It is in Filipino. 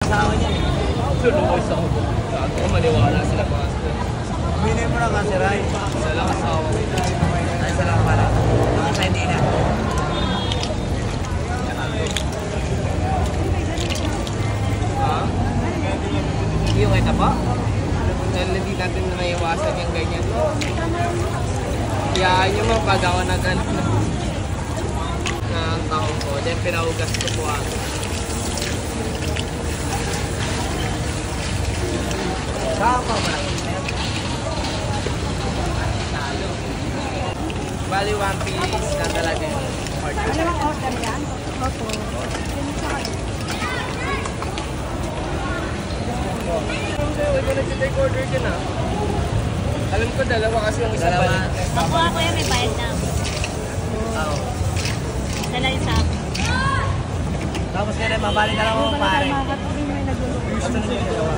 asawa niya. Luluwas ako. Sabi ko, maniwala sila mga sila. Binin mo na kasi, Ray. Isa lang asawa ko. Ay, isa lang pala. Nakasa hindi na. Ha? Yung ito po? Dahil hindi natin na naiwasan yung ganyan. Iyaan nyo mo pag ako nag-ano na ang taong ko. Then pinahugas ko po ako. Saan pa ba? Bali, 1 piece na talaga yung order. Ano ang order yan? Opo. Hindi ko nag-take order dyan ah. Alam ko dalawa kasi yung isa Dalawa. balik. Makuha ko yan, may bayad na. Oo. Dala yung sa akin. Tapos kaya mabalik ka lang mo, pare. Makakatuloy may nagluluto. Gusto na yung dalawa.